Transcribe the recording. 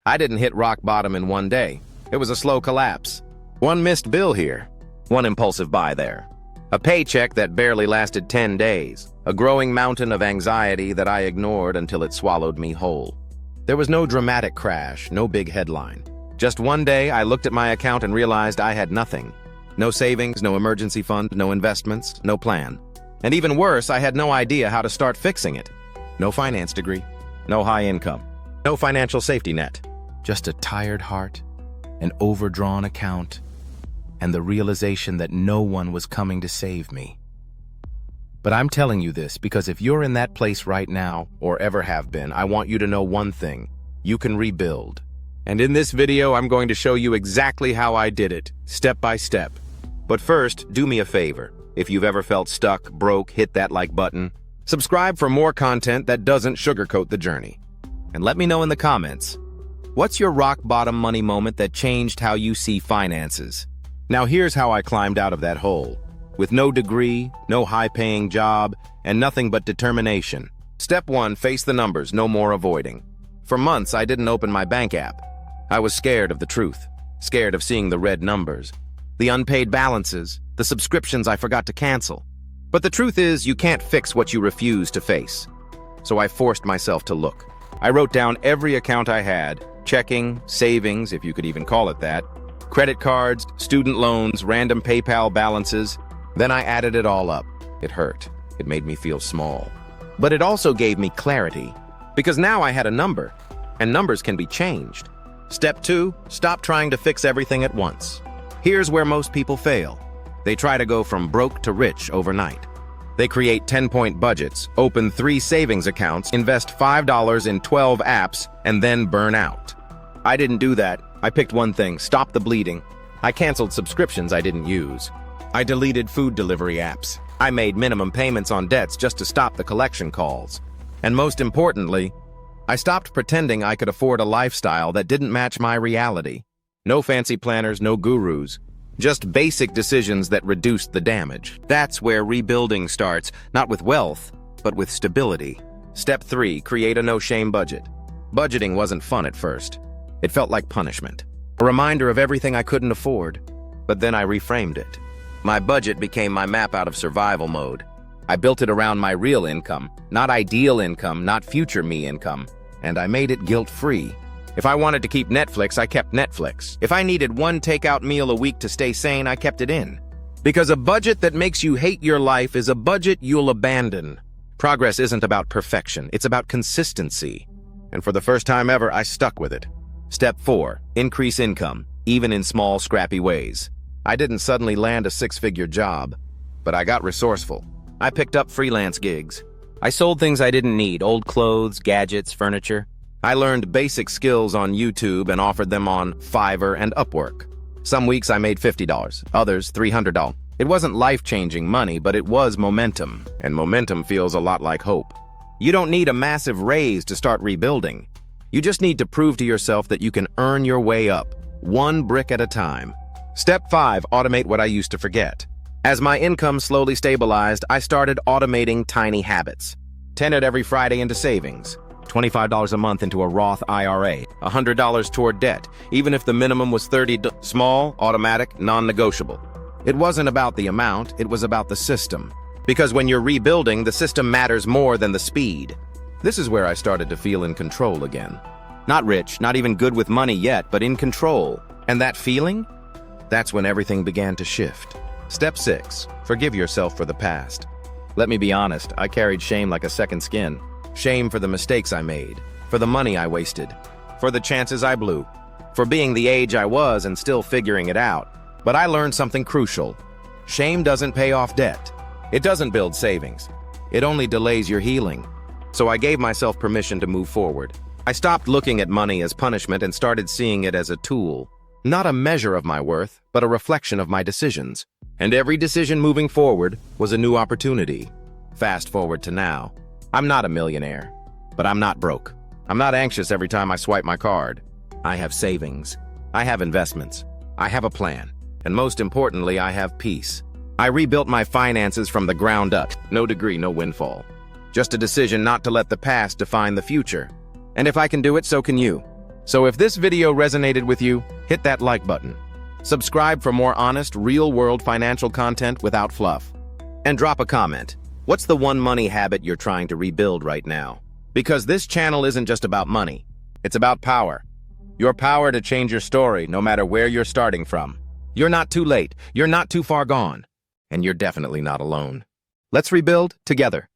I didn't hit rock bottom in one day. It was a slow collapse. One missed bill here, one impulsive buy there. A paycheck that barely lasted 10 days. A growing mountain of anxiety that I ignored until it swallowed me whole. There was no dramatic crash, no big headline. Just one day, I looked at my account and realized I had nothing. No savings, no emergency fund, no investments, no plan. And even worse, I had no idea how to start fixing it. No finance degree, no high income, no financial safety net. Just a tired heart, an overdrawn account, and the realization that no one was coming to save me. But I'm telling you this because if you're in that place right now, or ever have been, I want you to know one thing: you can rebuild. And in this video, I'm going to show you exactly how I did it, step by step. But first, do me a favor. If you've ever felt stuck, broke, hit that like button. Subscribe for more content that doesn't sugarcoat the journey. And let me know in the comments, what's your rock bottom money moment that changed how you see finances? Now here's how I climbed out of that hole. With no degree, no high-paying job, and nothing but determination. Step 1, face the numbers, no more avoiding. For months, I didn't open my bank app. I was scared of the truth, scared of seeing the red numbers, the unpaid balances, the subscriptions I forgot to cancel. But the truth is, you can't fix what you refuse to face. So I forced myself to look. I wrote down every account I had, checking, savings, if you could even call it that, credit cards, student loans, random PayPal balances. Then I added it all up. It hurt. It made me feel small. But it also gave me clarity, because now I had a number, and numbers can be changed. Step 2, stop trying to fix everything at once. Here's where most people fail. They try to go from broke to rich overnight. They create 10-point budgets, open 3 savings accounts, invest $5 in 12 apps, and then burn out. I didn't do that. I picked one thing: stop the bleeding. I canceled subscriptions I didn't use. I deleted food delivery apps. I made minimum payments on debts just to stop the collection calls. And most importantly, I stopped pretending I could afford a lifestyle that didn't match my reality. No fancy planners, no gurus. Just basic decisions that reduced the damage. That's where rebuilding starts, not with wealth, but with stability. Step 3, create a no-shame budget. Budgeting wasn't fun at first. It felt like punishment. A reminder of everything I couldn't afford. But then I reframed it. My budget became my map out of survival mode. I built it around my real income, not ideal income, not future me income. And I made it guilt-free. If I wanted to keep Netflix, I kept Netflix. If I needed one takeout meal a week to stay sane, I kept it in. Because a budget that makes you hate your life is a budget you'll abandon. Progress isn't about perfection, it's about consistency. And for the first time ever, I stuck with it. Step 4, increase income, even in small, scrappy ways. I didn't suddenly land a 6-figure job, but I got resourceful. I picked up freelance gigs. I sold things I didn't need: old clothes, gadgets, furniture. I learned basic skills on YouTube and offered them on Fiverr and Upwork. Some weeks I made $50, others $300. It wasn't life-changing money, but it was momentum, and momentum feels a lot like hope. You don't need a massive raise to start rebuilding. You just need to prove to yourself that you can earn your way up, one brick at a time. Step 5, automate what I used to forget. As my income slowly stabilized, I started automating tiny habits. 10 every Friday into savings, $25 a month into a Roth IRA, $100 toward debt, even if the minimum was $30. Small, automatic, non-negotiable. It wasn't about the amount, it was about the system. Because when you're rebuilding, the system matters more than the speed. This is where I started to feel in control again. Not rich, not even good with money yet, but in control. And that feeling? That's when everything began to shift. Step 6, forgive yourself for the past. Let me be honest, I carried shame like a second skin. Shame for the mistakes I made, for the money I wasted, for the chances I blew, for being the age I was and still figuring it out. But I learned something crucial. Shame doesn't pay off debt. It doesn't build savings. It only delays your healing. So I gave myself permission to move forward. I stopped looking at money as punishment and started seeing it as a tool. Not a measure of my worth, but a reflection of my decisions. And every decision moving forward was a new opportunity. Fast forward to now. I'm not a millionaire, but I'm not broke. I'm not anxious every time I swipe my card. I have savings. I have investments. I have a plan. And most importantly, I have peace. I rebuilt my finances from the ground up. No degree, no windfall. Just a decision not to let the past define the future. And if I can do it, so can you. So if this video resonated with you, hit that like button. Subscribe for more honest, real-world financial content without fluff. And drop a comment. What's the one money habit you're trying to rebuild right now? Because this channel isn't just about money. It's about power. Your power to change your story, no matter where you're starting from. You're not too late. You're not too far gone. And you're definitely not alone. Let's rebuild together.